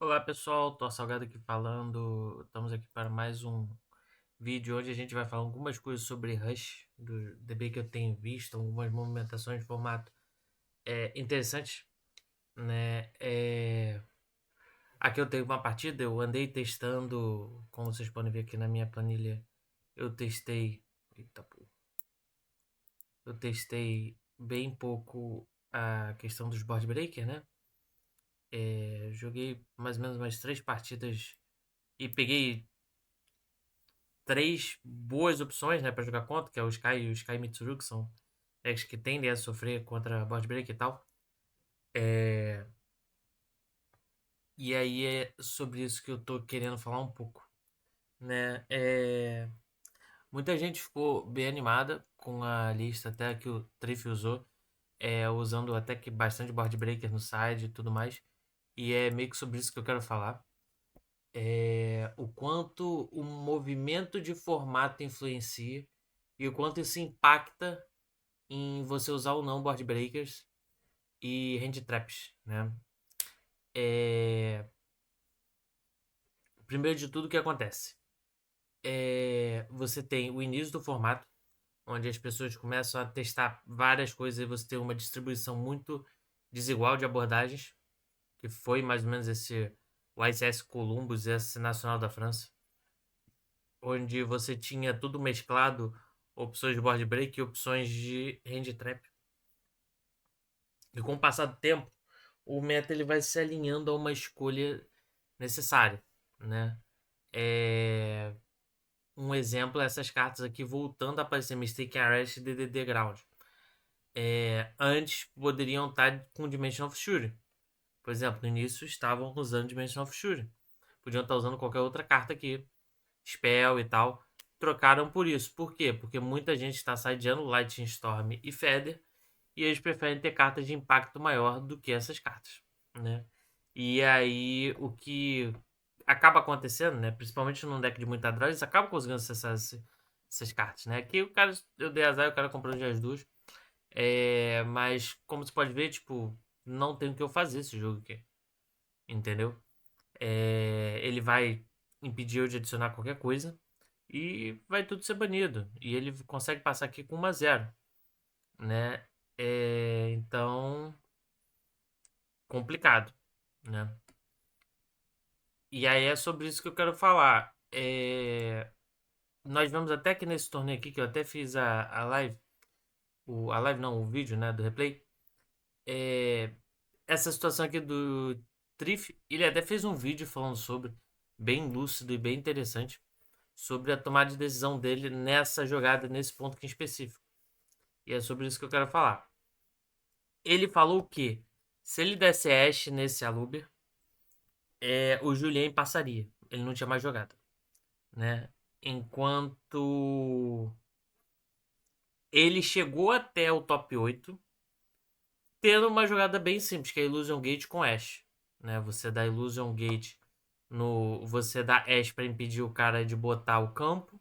Olá pessoal, tô Salgado aqui falando. Estamos aqui para mais um vídeo onde a gente vai falar algumas coisas sobre Rush, do DB que eu tenho visto, algumas movimentações de formato interessantes, né? Aqui eu tenho uma partida, eu andei testando, como vocês podem ver aqui na minha planilha, eu testei. Eita, pô. Eu testei bem pouco a questão dos board breaker, né? Joguei mais ou menos umas 3 partidas e peguei três boas opções, né, para jogar contra, que é o Sky e o Sky Mitsuru, que são decks que tendem a sofrer contra board break e tal. É... E aí é sobre isso que eu tô querendo falar um pouco, né? Muita gente ficou bem animada com a lista até que o Triff usou, usando até que bastante board breaker no side e tudo mais. E é meio que sobre isso que eu quero falar. O quanto o movimento de formato influencia e o quanto isso impacta em você usar ou não board breakers e hand traps, né? É... Primeiro de tudo, o que acontece? Você tem o início do formato, onde as pessoas começam a testar várias coisas e você tem uma distribuição muito desigual de abordagens, que foi mais ou menos esse o ICS Columbus, esse Nacional da França, onde você tinha tudo mesclado, opções de board break e opções de hand trap. E com o passar do tempo, o meta ele vai se alinhando a uma escolha necessária, né? É... Um exemplo é essas cartas aqui voltando a aparecer Mystic Arrest e DDD Ground. Antes poderiam estar com Dimension of Fury. Por exemplo, no início estavam usando Dimension of Fury. Podiam estar usando qualquer outra carta aqui, Spell e tal. Trocaram por isso. Por quê? Porque muita gente está sideando Lightning Storm e Feather e eles preferem ter cartas de impacto maior do que essas cartas, né? E aí o que acaba acontecendo, né? Principalmente num deck de muita draw, eles acabam conseguindo acessar essas cartas, né? Aqui o cara, eu dei azar e o cara comprou já as duas. Mas como você pode ver, tipo, não tem o que eu fazer esse jogo aqui, entendeu? Ele vai impedir eu de adicionar qualquer coisa e vai tudo ser banido. E ele consegue passar aqui com 1-0, né? Então, complicado, né? E aí é sobre isso que eu quero falar. Nós vemos até que nesse torneio aqui, que eu até fiz a live, a live não, o vídeo, né, do replay. É, Essa situação aqui do Triff, ele até fez um vídeo falando sobre, bem lúcido e bem interessante, sobre a tomada de decisão dele nessa jogada, nesse ponto aqui em específico. E é sobre isso que eu quero falar. Ele falou que se ele desse Ashe nesse Aluber, o Julien passaria. Ele não tinha mais jogada, né? Enquanto ele chegou até o top 8 tendo uma jogada bem simples, que é a Illusion Gate com Ashe, né? Você dá Illusion Gate no, você dá Ashe para impedir o cara de botar o campo,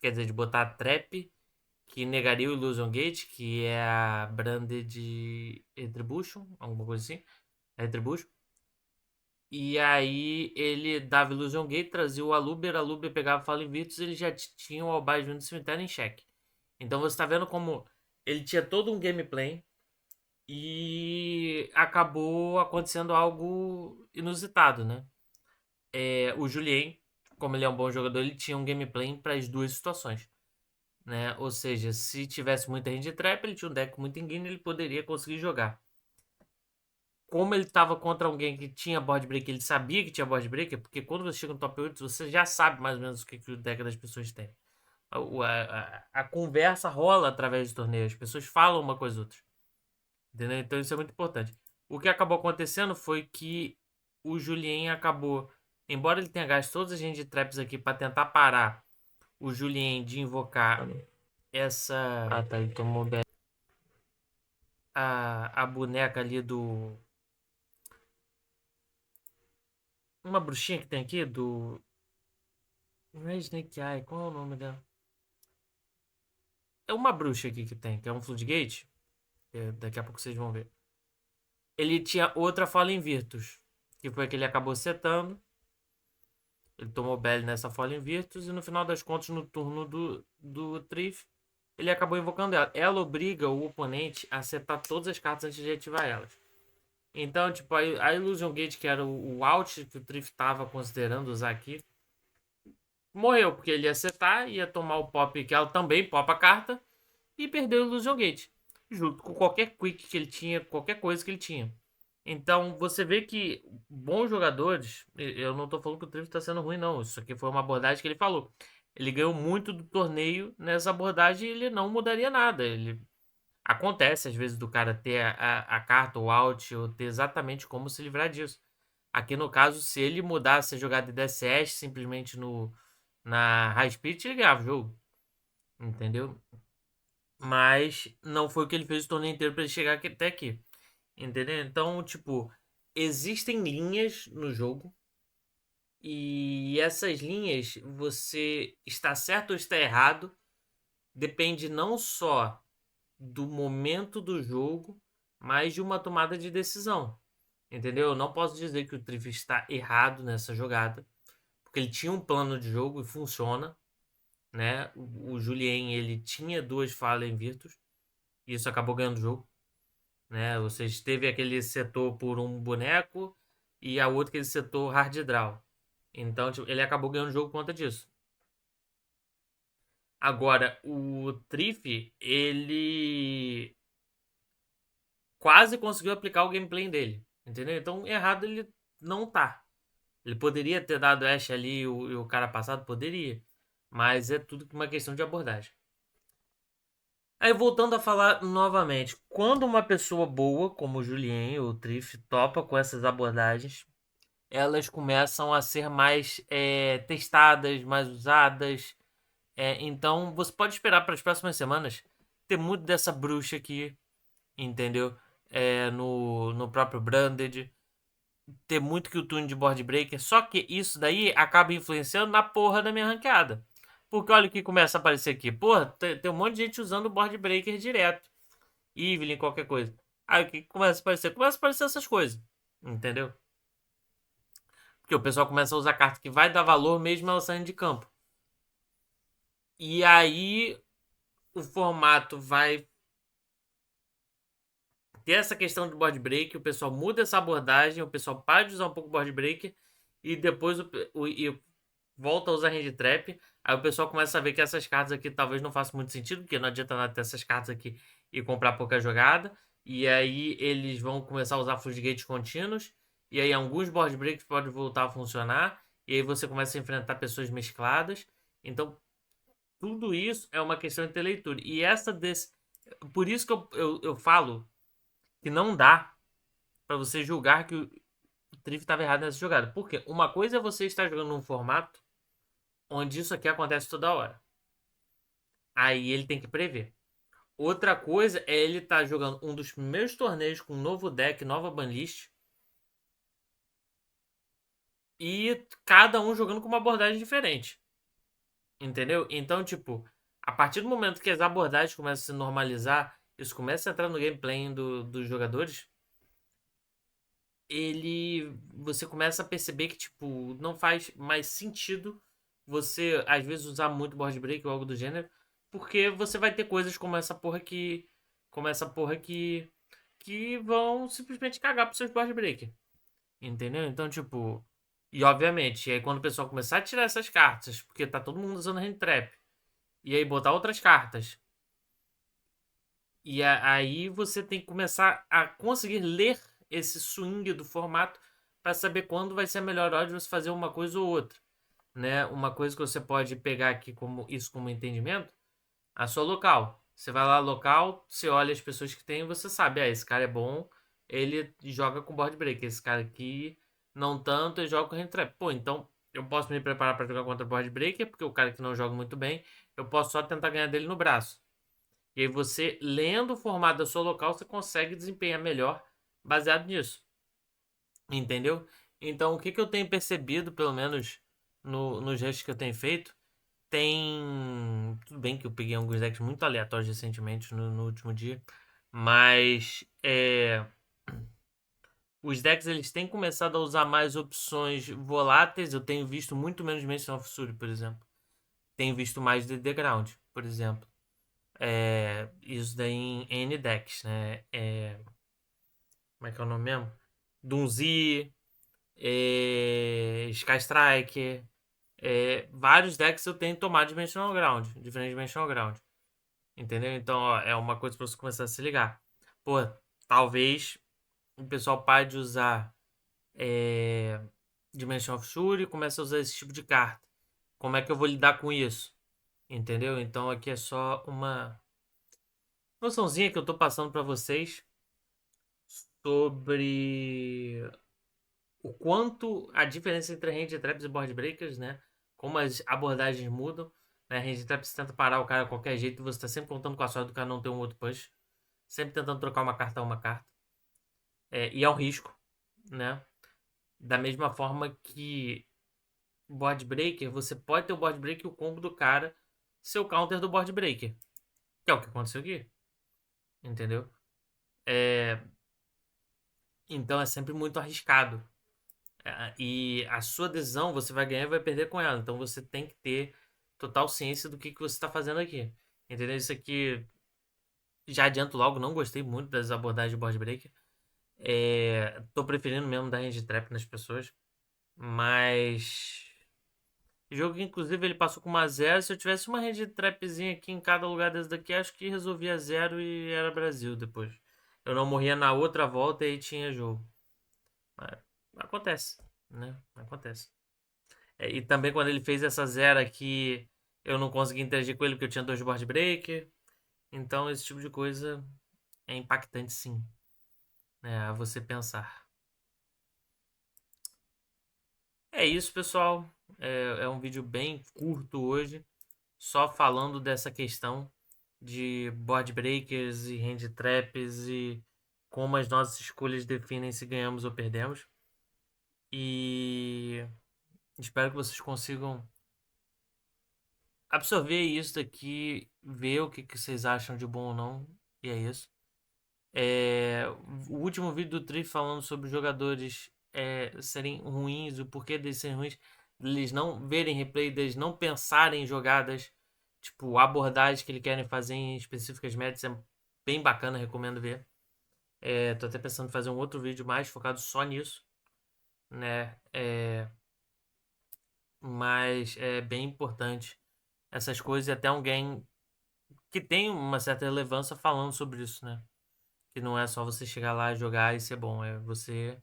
quer dizer, de botar a trap, que negaria o Illusion Gate, que é a Branded Retribution, alguma coisa assim, Retribution. E aí ele dava Illusion Gate, trazia o Aluber pegava Fallen Virtus, ele já tinha o Albaz vindo do cemitério em xeque. Então você tá vendo como ele tinha todo um gameplay e acabou acontecendo algo inusitado, né? O Julien, como ele é um bom jogador, ele tinha um gameplay para as duas situações, né? Ou seja, se tivesse muita range trap, ele tinha um deck muito engine, ele poderia conseguir jogar. Como ele estava contra alguém que tinha board break, ele sabia que tinha board break, porque quando você chega no top 8, você já sabe mais ou menos o que o deck das pessoas tem. A conversa rola através do torneio, as pessoas falam uma coisa ou outra. Entendeu? Então isso é muito importante. O que acabou acontecendo foi que o Julien acabou, embora ele tenha gasto todas as hand traps aqui para tentar parar o Julien de invocar essa. Ah, tá, ele tomou a boneca ali do. Uma bruxinha que tem aqui do. Não é Snake Eye, qual é o nome dela? É uma bruxa aqui que tem, que é um Floodgate. Daqui a pouco vocês vão ver. Ele tinha outra Fallen Virtus. que foi que ele acabou setando. Ele tomou Belly nessa Fallen Virtus e no final das contas, no turno do Trif, ele acabou invocando ela. Ela obriga o oponente a setar todas as cartas antes de ativar elas. Então, tipo, a Illusion Gate, que era o out que o Trif estava considerando usar aqui, morreu, porque ele ia setar, ia tomar o pop, que ela também popa a carta, e perdeu o Illusion Gate. Junto com qualquer quick que ele tinha, qualquer coisa que ele tinha. Então, você vê que bons jogadores, eu não tô falando que o Trif tá sendo ruim, não. Isso aqui foi uma abordagem que ele falou. Ele ganhou muito do torneio nessa abordagem e ele não mudaria nada. Ele acontece, às vezes, do cara ter a carta, o out, ou ter exatamente como se livrar disso. Aqui no caso, se ele mudasse a jogada de DCS simplesmente na High Speed, ele ganhava o jogo. Entendeu? Mas não foi o que ele fez o torneio inteiro para ele chegar até aqui. Entendeu? Então, tipo, existem linhas no jogo. E essas linhas, você está certo ou está errado, depende não só do momento do jogo, mas de uma tomada de decisão. Entendeu? Eu não posso dizer que o Triff está errado nessa jogada, porque ele tinha um plano de jogo e funciona, né? O Julien, ele tinha duas Fallen Virtus e isso acabou ganhando o jogo, né? Ou seja, teve aquele setor por um boneco e a outra que ele setou hard draw. Então, tipo, ele acabou ganhando o jogo por conta disso. Agora, o Triff, ele quase conseguiu aplicar o gameplay dele, entendeu? Então, errado ele não tá. Ele poderia ter dado Ash ali e o cara passado, poderia. Mas é tudo uma questão de abordagem. Aí, voltando a falar novamente, quando uma pessoa boa, como o Julien ou o Triff, topa com essas abordagens, elas começam a ser mais testadas, mais usadas. Então, você pode esperar para as próximas semanas ter muito dessa bruxa aqui, entendeu? No próprio Branded, ter muito Q-Tune de board breaker. Só que isso daí acaba influenciando na porra da minha ranqueada. Porque olha o que começa a aparecer aqui. Porra, tem um monte de gente usando o board breaker direto. Evelyn, qualquer coisa. Aí o que começa a aparecer? Começa a aparecer essas coisas. Entendeu? Porque o pessoal começa a usar carta que vai dar valor mesmo ela saindo de campo. E aí o formato vai ter essa questão de board break, o pessoal muda essa abordagem, o pessoal para de usar um pouco o board break e depois e volta a usar hand trap. Aí o pessoal começa a ver que essas cartas aqui talvez não façam muito sentido, porque não adianta nada ter essas cartas aqui e comprar pouca jogada. E aí eles vão começar a usar floodgates contínuos. E aí alguns board breaks podem voltar a funcionar. E aí você começa a enfrentar pessoas mescladas. Então tudo isso é uma questão de ter leitura. E essa desse. Por isso que eu falo que não dá para você julgar que o Triff estava errado nessa jogada. Porque uma coisa é você estar jogando num formato onde isso aqui acontece toda hora. Aí ele tem que prever. Outra coisa é ele estar jogando um dos primeiros torneios com um novo deck, nova banlist. E cada um jogando com uma abordagem diferente. Entendeu? Então, tipo, a partir do momento que as abordagens começam a se normalizar, isso começa a entrar no gameplay dos jogadores, você começa a perceber que, tipo, não faz mais sentido você, às vezes, usar muito board break ou algo do gênero, porque você vai ter coisas como essa porra que vão simplesmente cagar pros seus board break. Entendeu? Então, tipo, e obviamente, aí quando o pessoal começar a tirar essas cartas, porque tá todo mundo usando hand trap, e aí botar outras cartas, e aí você tem que começar a conseguir ler esse swing do formato para saber quando vai ser a melhor hora de você fazer uma coisa ou outra, né? Uma coisa que você pode pegar aqui como isso como entendimento, a sua local. Você vai lá local, você olha as pessoas que tem e você sabe, esse cara é bom, ele joga com board break, esse cara aqui não tanto, ele joga com hand trap. Pô, então eu posso me preparar para jogar contra board breaker, porque o cara que não joga muito bem, eu posso só tentar ganhar dele no braço. E aí você, lendo o formato da sua local, você consegue desempenhar melhor baseado nisso. Entendeu? Então, o que eu tenho percebido, pelo menos nos gestos que eu tenho feito, tem. Tudo bem que eu peguei alguns decks muito aleatórios recentemente, no último dia, mas Os decks eles têm começado a usar mais opções voláteis. Eu tenho visto muito menos Dimension of Fury, por exemplo. Tenho visto mais The Ground, por exemplo. Isso daí em N decks, né? Como é que é o nome mesmo? Dunzi, Sky Striker. Vários decks eu tenho tomado Dimensional Ground, diferente Dimensional Ground. Entendeu? Então, ó, é uma coisa pra você começar a se ligar. Pô, talvez o pessoal pare de usar Dimension of Fury e comece a usar esse tipo de carta. Como é que eu vou lidar com isso? Entendeu? Então aqui é só uma noçãozinha que eu tô passando pra vocês sobre o quanto a diferença entre Hand Traps e Board Breakers, né? Como as abordagens mudam. Né? Hand Traps tenta parar o cara de qualquer jeito e você tá sempre contando com a sorte do cara não ter um outro punch. Sempre tentando trocar uma carta a uma carta. E é um risco, né? Da mesma forma que Board Breaker, você pode ter o Board Breaker e o combo do cara ser o counter do Board Breaker. Que é o que aconteceu aqui. Entendeu? Então é sempre muito arriscado. E a sua decisão você vai ganhar e vai perder com ela. Então você tem que ter total ciência do que você está fazendo aqui. Entendeu? Isso aqui, já adianto logo, não gostei muito das abordagens de Board Breaker. Tô preferindo mesmo dar range trap nas pessoas. Mas o jogo, inclusive, ele passou com uma 0. Se eu tivesse uma range trapzinha aqui em cada lugar desse daqui, acho que resolvia 0 e era Brasil depois. Eu não morria na outra volta e aí tinha jogo. Mas acontece, né? Acontece. E também quando ele fez essa 0 aqui, eu não consegui interagir com ele porque eu tinha 2 board breaker. Então esse tipo de coisa é impactante sim, né? A você pensar. É isso, pessoal. É um vídeo bem curto hoje, só falando dessa questão de board breakers e hand traps e como as nossas escolhas definem se ganhamos ou perdemos. E espero que vocês consigam absorver isso daqui, ver o que vocês acham de bom ou não. E é isso. O último vídeo do Tri falando sobre os jogadores serem ruins, o porquê deles serem ruins, eles não verem replay, deles não pensarem em jogadas, tipo, abordagens que eles querem fazer em específicas médias, é bem bacana, recomendo ver. Tô até pensando em fazer um outro vídeo mais focado só nisso, né? Mas é bem importante essas coisas e até alguém que tem uma certa relevância falando sobre isso, né? Que não é só você chegar lá, jogar e ser bom, é você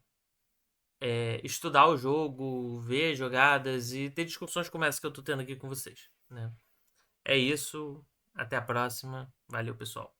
estudar o jogo, ver jogadas e ter discussões como essa que eu tô tendo aqui com vocês, né? É isso, até a próxima, valeu pessoal.